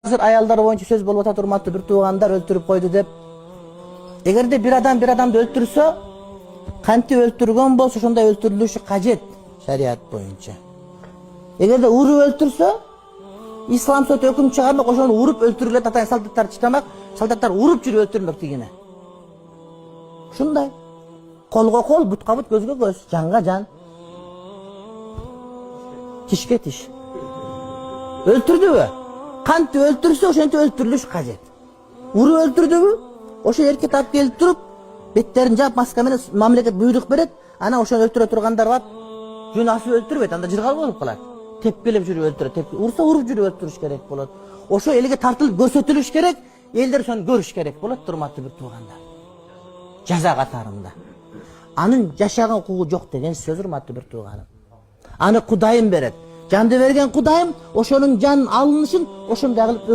Hazır ayalдар boyunca söz bolуп атат, урматтуу бир туугандар өлтүрүп койду деп. Эгерде bir адамды өлтүрсө, кантип өлтүргөн болсо ошондой өлтүрүлүшү кажет шарият боюнча. Эгерде уруп өлтүрсө, ислам соты өкүм чыгармак, ошону уруп өлтүрүлөт, атайын солдаттар чыдамак, солдаттар уруп жүрүп өлтүрмөк дегене. Ушундай. Колго кол, бутка бут, көзгө көз, жанга жан. Тишке тиш. Өлтүрдүбү? Кантип өлтүрсө, ошентип өлтүрүлүш кажет. Уруп өлтүрдүбү? Ошо эркек тап келип туруп, беттерин жаап, маска менен мамлекет буйрук берет, ана ошону өлтүрө тургандар бар. Жөн асып өлтүрбөйт, анда жыргал болуп калат. Тепкилеп жүрүп өлтүрөт, урса уруп жүрүп өлтүрүш керек болот. Ошо элге тартылып көрсөтүлүш керек, элдер ошону көрүш керек болот, урматтуу бир туугандар. Жаза катарында. Анын жашаган укугу жок деген сөз, урматтуу бир тууганым. Аны Кудайым берет. Жанды берген Кудайым ошонун жанын алынышын ошондой кылып